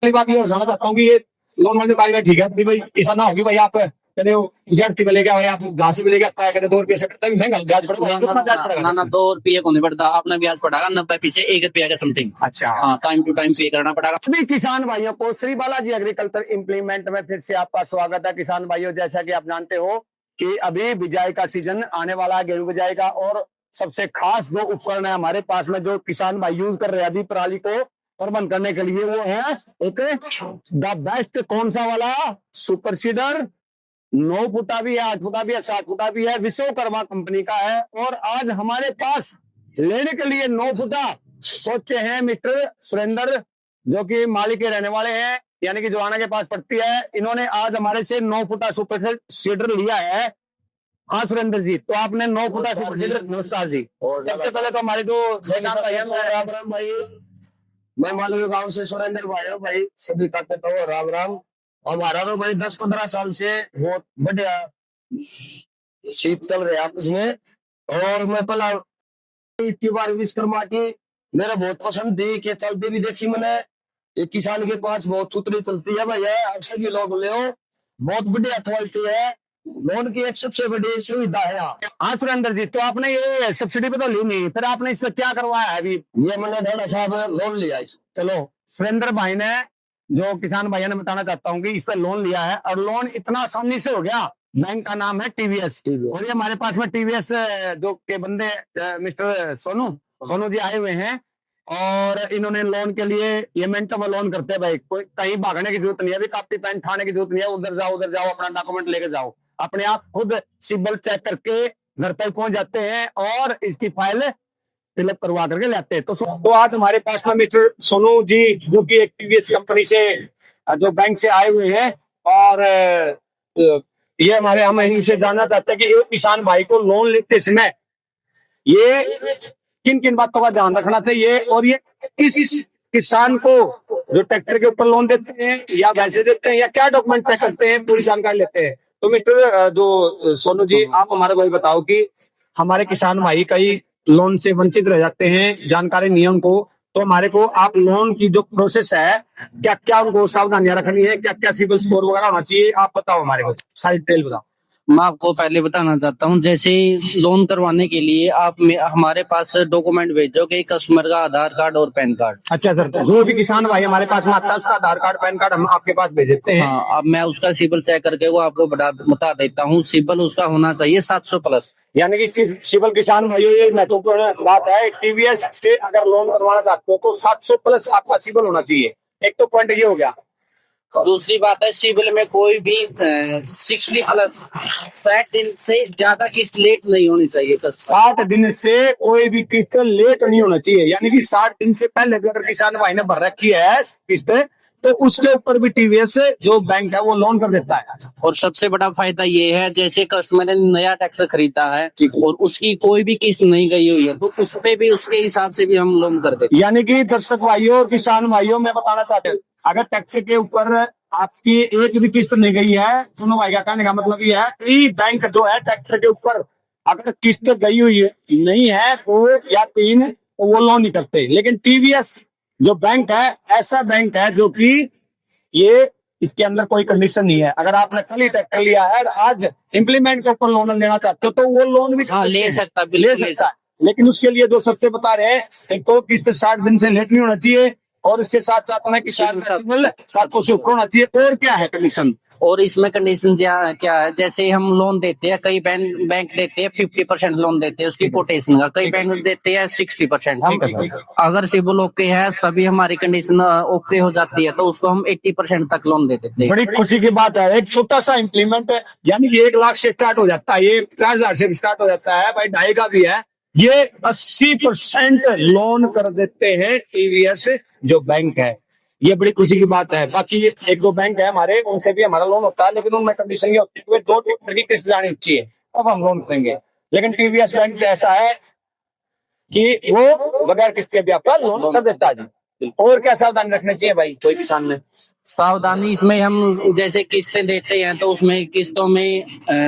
पहली बात ये बताना चाहता हूँ कि ये लोन वाले बारे में ठीक है भाई, ऐसा ना होगी भाई आप कहते हो जेड मिलेगा भाई, आप जहाँ से मिलेगा कहते 2 रुपये से करता है महंगा ब्याज पड़ेगा, कितना ब्याज पड़ेगा? ना 2 रुपये को नहीं पड़ता, आपने ब्याज पड़ेगा 90 पैसे 1 रुपया का समथिंग। अच्छा, हाँ, टाइम टू टाइम पे करना पड़ेगा। सभी किसान भाइयों को श्री बालाजी एग्रीकल्चर इम्प्लीमेंट में फिर से आपका स्वागत है। किसान भाइयों, जैसा कि आप जानते हो कि अभी बिजाई का सीजन आने वाला है, गेहूं बिजाई का, और सबसे खास दो उपकरण है हमारे पास में जो किसान भाई यूज कर रहे हैं अभी पराली को प्रबंध करने के लिए, वो है एक द बेस्ट कौन सा वाला सुपर सीडर, 9 फुटा भी है, 8 फुटा भी है, 7 फुटा भी है, विश्वकर्मा कंपनी का है। और आज हमारे पास लेने के लिए 9 फुटा सोचे हैं मिस्टर सुरेंद्र, जो कि मालिक के रहने वाले हैं, यानी कि जोआना के पास पड़ती है। इन्होंने आज हमारे से 9 फुटा सुपर सीडर लिया है। हाँ सुरेंद्र जी, तो आपने 9 फुटा सुपर सीडर, नमस्कार जी। सबसे पहले तो हमारे जो राम राम भाई, मैं मालूम गांव से सुरेंद्र भाई हूँ भाई, सभी का कहता हूँ राम राम। हमारा तो भाई 10-15 साल से बहुत बढ़िया सीप चल रहे आपस में। और मैं पहला इतनी बार विश्वकर्मा की मेरा बहुत पसंद थी कि चलती भी देखी मैंने। एक किसान के पास बहुत सुथरी चलती है भैया, आप सभी लोग ले, बहुत बढ़िया क्वालिटी है। लोन की एक सबसे बड़ी सुविधा है यहाँ। हाँ सुरेंद्र जी, तो आपने ये सब्सिडी पे तो ली नहीं, फिर आपने इस पे क्या करवाया है अभी? ये मैंने ढाणा साहब लोन लिया। चलो, सुरेंद्र भाई ने, जो किसान भाइयों ने बताना चाहता हूँ कि इस पे लोन लिया है, और लोन इतना आसानी से हो गया। बैंक का नाम है टीवीएस, और ये हमारे पास में टीवीएस जो के बंदे मिस्टर सोनू जी आए हुए हैं, और इन्होंने लोन के लिए ये मिनटों में लोन करते हैं भाई। कोई कहीं भागने की जरूरत नहीं है, अभी कापी पेन खाने की जरूरत नहीं है, उधर जाओ अपना डॉक्यूमेंट लेके जाओ, अपने आप खुद सिबिल चेक करके घर पर पहुंच जाते हैं और इसकी फाइल फिलअप करवा करके लाते हैं। तो आज हमारे पास में मिस्टर सोनू जी, जो कि एक टीवीएस कंपनी से जो बैंक से आए हुए हैं, और ये हम इनसे जानना चाहते हैं कि एक किसान भाई को लोन लेते समय ये किन किन बातों का ध्यान रखना चाहिए, और ये किस किसान को जो ट्रैक्टर के ऊपर लोन देते हैं या वैसे देते हैं या क्या डॉक्यूमेंट चेक करते हैं, पूरी जानकारी लेते हैं। तो मिस्टर जो सोनू जी, आप हमारे को बताओ कि हमारे किसान भाई कई लोन से वंचित रह जाते हैं, जानकारी नियम को, तो हमारे को आप लोन की जो प्रोसेस है, क्या क्या उनको सावधानियां रखनी है, क्या क्या सिबिल स्कोर वगैरह होना चाहिए, आप बताओ हमारे को, सारी डिटेल बताओ। मैं आपको पहले बताना चाहता हूँ, जैसे लोन करवाने के लिए आप हमारे पास डॉक्यूमेंट भेजोगे, कस्टमर का आधार कार्ड और पैन कार्ड। अच्छा सर, जो भी किसान भाई हमारे पास में आता है उसका आधार कार्ड पैन कार्ड हम आपके पास भेज देते हैं। हाँ, अब मैं उसका सिबिल चेक करके वो आपको बता देता हूँ। सिबिल उसका होना चाहिए 700 प्लस, यानी कि सिविल किसान भाइयों, ये महत्वपूर्ण बात है। टीवीएस से अगर लोन करवाना चाहते हो तो 700 प्लस आपका सिविल होना चाहिए, एक तो पॉइंट ये हो गया। दूसरी बात है, सिबिल में कोई भी 60 प्लस 60 दिन से ज्यादा किस्त लेट नहीं होनी चाहिए। 60 दिन से कोई भी किस्त लेट नहीं होना चाहिए, यानी कि 60 दिन से पहले भी अगर किसान भाई ने भर रखी है किस्त, तो उसके ऊपर भी टीवीएस जो बैंक है वो लोन कर देता है। और सबसे बड़ा फायदा ये है, जैसे कस्टमर ने नया ट्रैक्टर खरीदा है और उसकी कोई भी किस्त नहीं गई हुई है, तो उस पे भी उसके हिसाब से भी हम लोन कर देते हैं। यानी कि दर्शक भाइयों और किसान भाइयों, मैं बताना चाहते हूँ, अगर ट्रैक्टर के ऊपर आपकी एक भी किस्त नहीं गई है, सुनो भाई का कहने का मतलब ये है कि बैंक जो है ट्रैक्टर के ऊपर अगर किस्त गई हुई है नहीं है तो या 3, तो वो लोन नहीं करते। लेकिन टीवीएस जो बैंक है ऐसा बैंक है जो कि ये इसके अंदर कोई कंडीशन नहीं है। अगर आपने कल ही ट्रैक्टर लिया है और आज इम्प्लीमेंट के ऊपर लोन लेना चाहते हो तो वो लोन भी ले सकता है, लेकिन उसके लिए जो सबसे बता रहे हैं, एक तो किस्त 60 दिन से लेट नहीं होना चाहिए, और इसके साथ साथ में किसान का सिबिल 700 से ऊपर होना चाहिए। और क्या है कंडीशन? और इसमें कंडीशन क्या है, जैसे हम लोन देते हैं, कई बैंक देते हैं 50% लोन देते हैं उसकी कोटेशन का, कई बैंक देते हैं 60%। हम अगर सिबिल ओके है, सभी हमारी कंडीशन ओके हो जाती है, तो उसको हम 80% तक लोन दे देते हैं। बड़ी खुशी की बात है। एक छोटा सा इम्प्लीमेंट है, यानी कि 1 लाख से स्टार्ट हो जाता है, ये 50,000 से स्टार्ट हो जाता है भाई, 2.5 का भी है, ये 80% लोन कर देते हैं टीवीएस जो बैंक है। ये बड़ी खुशी की बात है। बाकी 1-2 बैंक है हमारे, उनसे भी हमारा लोन होता है, लेकिन उनमें कंडीशन ये होती है कि 2 ट्रैक्टर की किस्त जानी चाहिए, अब हम लोन करेंगे। लेकिन टीवीएस बैंक ऐसा है कि वो बगैर किस्त के भी आपका लोन कर देता है जी। और क्या सावधानी रखनी चाहिए भाई कोई किसान में? सावधानी इसमें हम जैसे किस्तें देते हैं तो उसमें किस्तों में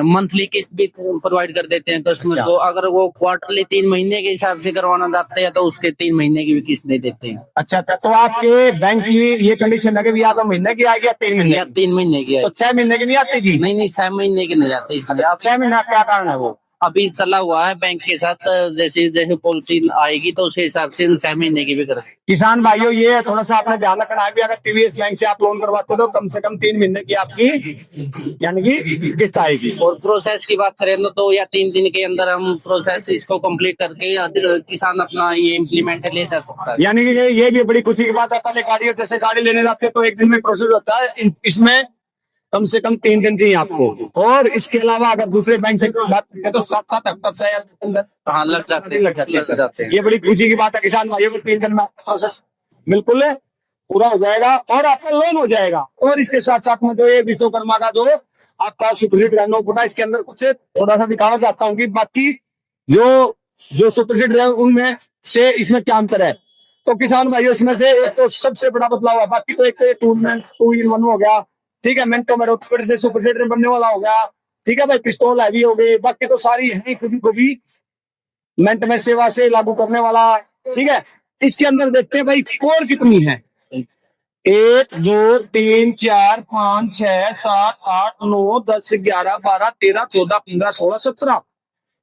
मंथली किस्त भी प्रोवाइड कर देते हैं कस्टमर अच्छा। को। अगर वो क्वार्टरली 3 महीने के हिसाब से करवाना चाहते हैं तो उसके 3 महीने की भी किस्त दे देते हैं। अच्छा अच्छा, तो आपके बैंक की ये कंडीशन है कि या तो महीने की आएगी या 3 महीने या की? 3 महीने की है। तो 6 महीने की नहीं आती जी? नहीं नहीं, 6 महीने की नहीं जाते इसमें। अच्छा, 6 महीना क्या कारण है वो? अभी चला हुआ है बैंक के साथ, जैसे जैसे पॉलिसी आएगी तो उस हिसाब से 6 महीने की भी कर। किसान भाइयों ये थोड़ा सा आपने ध्यान रखना है भी अगर टीवीएस बैंक से आप लोन करवाते हो तो कम से कम 3 महीने की आपकी यानी कि किस्त आएगी। और प्रोसेस की बात करें तो 2 या 3 दिन के अंदर हम प्रोसेस इसको कंप्लीट करके किसान अपना ये इम्प्लीमेंट ले जा सकता है। यानी कि ये भी बड़ी खुशी की बात है। पहले गाड़ी जैसे गाड़ी लेने जाते हैं तो 1 दिन में प्रोसेस होता है, इसमें कम से कम 3 दिन चाहिए आपको। और इसके अलावा अगर दूसरे बैंक से बात करें तो 7-7 हफ्ता से अंदर हाँ, लग जाते हैं। ये बड़ी खुशी की बात है किसान भाइयों को। 3 दिन में प्रोसेस बिल्कुल पूरा हो जाएगा और आपका लोन हो जाएगा। और इसके साथ साथ में जो ये विश्वकर्मा का जो आपका सुपरसीड रहना होगा इसके अंदर कुछ थोड़ा सा दिखाना चाहता हूँ कि बाकी जो सुपरसीड रहे उनमें से इसमें क्या अंतर है। तो किसान भाइयों इसमें से एक तो सबसे बड़ा बदलाव है, बाकी तो एक तो 2-in-1 हो गया, ठीक है। मिनटों में रोटावेटर से सुपरसीडर बनने वाला हो गया, ठीक है भाई। पिस्तौल हैवी हो गए, बाकी तो सारी है खुद को भी मिनट में सेवा से लागू करने वाला, ठीक है। इसके अंदर देखते हैं भाई कोर कितनी है। 1 2 3 4 5 6 7 8 9 10 11 12 13 14 15 16 17।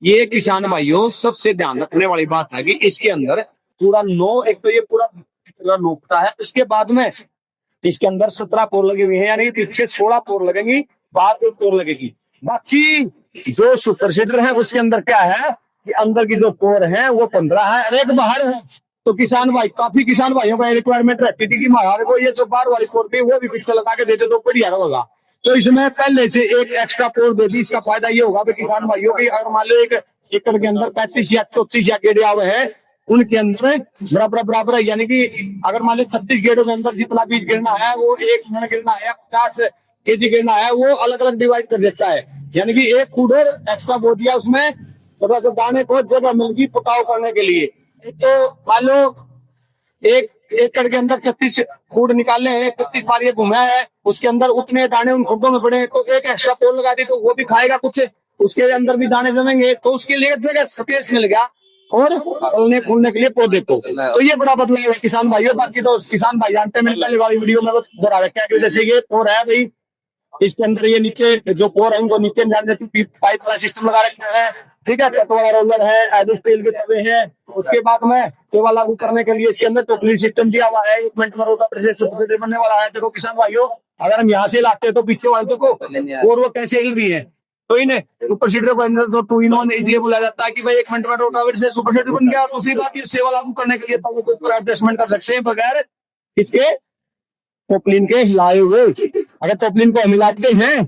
ये किसान भाइयों सबसे ध्यान रखने वाली बात है कि इसके अंदर पूरा 9, एक तो ये पूरा नोकता है, इसके बाद में इसके अंदर 17 पोर लगे हुए हैं, यानी पीछे 16 पोर लगेंगी, बाहर 1 पोर लगेगी। बाकी जो सुपरसीडर है उसके अंदर क्या है कि अंदर की जो पोर है वो 15 है और एक बाहर है। तो किसान भाई काफी किसान भाइयों का रिक्वायरमेंट रहती थी कि हमारे को ये जो बाहर वाली पोर थी वो भी पिक्चर लगा के देते तो बढ़िया होगा। तो इसमें पहले से एक एक्स्ट्रा पोर दे दी। इसका फायदा ये होगा कि किसान भाइयों की अगर मान लो 1 एकड़ के अंदर 35 या 34 या गेड़े आवे हैं उनके अंदर बराबर है, यानी कि अगर मान लो 36 गेड़ों के अंदर जितना बीज गिरना है वो 1 मन गिरना है या 50 केजी गिरना है वो अलग अलग डिवाइड कर देता है। यानी कि एक कूड़र एक्स्ट्रा बो दिया, उसमें थोड़ा सा दाने को जगह मिल गई पटाव करने के लिए। एक तो मान लो 1 एकड़ के अंदर 36 कूड़ निकालने हैं, 36 बार ये घूमा है, उसके अंदर उतने दाने उन खुडों में पड़े हैं, तो एक एक्स्ट्रा पोल लगा दी तो वो भी खाएगा कुछ, उसके अंदर भी दाने जमेंगे, तो उसके लिए जगह स्पेस मिल गया और फलने फूलने के लिए पौधे को। तो ये बड़ा बदलाव है किसान भाइयों। बाकी तो किसान भाई जानते हैं, मैंने पहले वाली वीडियो में दोहरा रखा है कि जैसे ये पोर है भाई, इसके अंदर ये नीचे जो पोर है उनको नीचे जाने देती पाइप वाला सिस्टम लगा रखा है, ठीक है। कट वाला रोलर है, एडी स्टील के तवे हैं। उसके बाद में सेवा लागू करने के लिए इसके अंदर टोकरी सिस्टम दिया हुआ है। 1 मिनट में रोटावेटर से सुपरसीडर बनने वाला है। देखो किसान भाइयों अगर हम यहाँ से लाते हैं तो पीछे वाले देखो और वो कैसे हिल रही है। तो इन्हें सुपरसीडर को अंदर तो 2-in-1 इसलिए बोला जाता है कि भाई 1 मिनट में रोटावेटर से सुपरसीडर बन गया। दूसरी बात ये सेवा लागू करने के लिए तो वो कोई एडजस्टमेंट कर सकते हैं बगैर इसके टोपलिन के हिलाए हुए। अगर टोपलिन को हम हिलाते हैं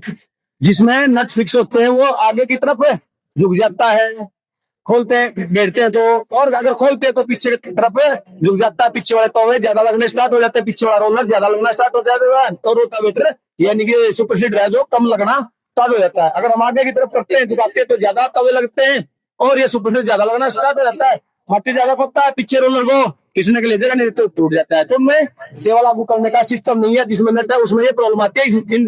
जिसमें नट फिक्स होते हैं वो आगे की तरफ झुक जाता है, खोलते हैं बैठते हैं तो, और अगर खोलते हैं तो पीछे की तरफ झुक जाता है। पीछे वाले तवे ज्यादा लगने स्टार्ट हो जाते हैं, पीछे वाला रोलर ज्यादा लगना स्टार्ट हो जाता है, तो रोटावेटर यानी कि सुपरसीडर है जो कम लगना स्टार्ट हो जाता है। अगर हम आगे की तरफ करते हैं झुकाते हैं तो ज्यादा तवे लगते हैं और ये सुपरसीडर ज्यादा लगना स्टार्ट हो जाता है। माटी ज्यादा पड़ता है, पीछे रोलर को किसने के लिए जगह नहीं तो टूट जाता है। तो मैं सेवा लागू करने का सिस्टम नहीं है जिसमें नट है उसमें ये प्रॉब्लम आती है।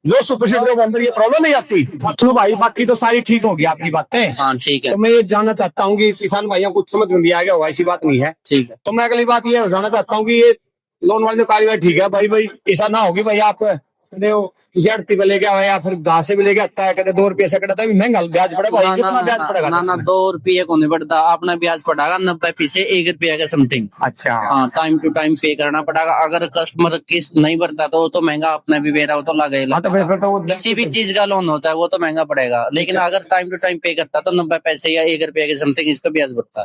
जो सुपरसीडर के अंदर ये प्रॉब्लम नहीं आती। तो भाई बाकी तो सारी ठीक होगी आपकी बातें। हाँ ठीक है। तो मैं ये जानना चाहता हूँ कि किसान भाइयों को कुछ समझ में भी आ गया होगा, ऐसी बात नहीं है। ठीक है। तो मैं अगली बात ये जानना चाहता हूँ कि ये लोन वाली जो कार्यवाही ठीक है भाई ऐसा ना होगी भाई आप किसी आड़ती पे लेके आए या फिर जहाँ से भी लेके आता है, कहते 2 रुपये से कटा महंगा ब्याज पड़ेगा भाई, कितना ब्याज पड़ेगा? ना 2 रुपये को नहीं पड़ता, अपना ब्याज पड़ेगा 90 पैसे 1 रुपया के समथिंग। अच्छा हाँ, टाइम टू टाइम पे करना पड़ेगा। अगर कस्टमर किस्त नहीं भरता तो वो तो महंगा अपना भी बेरा वो तो लगेगा। तो फिर तो वो किसी भी चीज का लोन होता है वो तो महंगा पड़ेगा, लेकिन अगर टाइम टू टाइम पे करता तो 90 पैसे या 1 रुपया के समथिंग इसका ब्याज बढ़ता।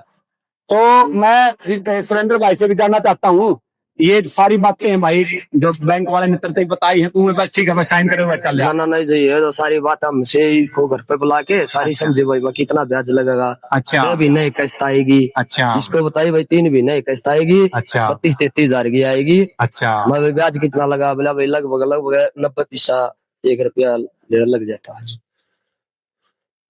तो मैं सुरेंद्र भाई से भी जानना चाहता हूँ, ये सारी बातें हैं भाई जो बैंक वाले ने तरते बताई है, तुम्हें बस ठीक है मैं साइन करे हुए चल ना ना नहीं चाहिए तो सारी बात हमसे को घर पे बुला के सारी समझे भाई कितना ब्याज लगेगा। अच्छा 2 महीने किस्त आएगी। अच्छा इसको बताइए भाई 3 महीने किस्त आएगी। अच्छा 32-33 हजार की आएगी। अच्छा मैं भाई ब्याज कितना लगा बोला भाई लगभग 90 पैसा 1 रुपया लग जाता है।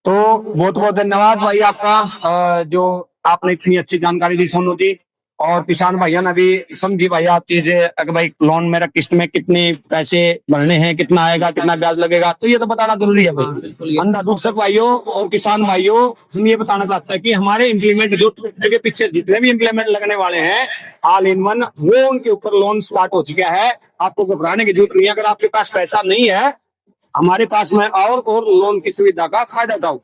तो बहुत बहुत धन्यवाद भाई आपका जो आपने इतनी अच्छी जानकारी दी सोनू जी। और किसान भाइयों ने भी समझी भाई आप चीजें, अगर भाई लोन मेरा किस्त में कितने पैसे भरने हैं, कितना आएगा, कितना ब्याज लगेगा, तो ये तो बताना जरूरी है भाई। अंधा दर्शक भाइयों और किसान भाइयों, हम ये बताना चाहते हैं कि हमारे इम्प्लीमेंट जो ट्रैक्टर के पीछे जितने भी इम्प्लीमेंट लगने वाले हैं ऑल इन वन, वो उनके ऊपर लोन स्टार्ट हो चुका है। आपको घबराने की जरूरत नहीं है। अगर आपके पास पैसा नहीं है, हमारे पास में और लोन की सुविधा का फायदा उठाओ।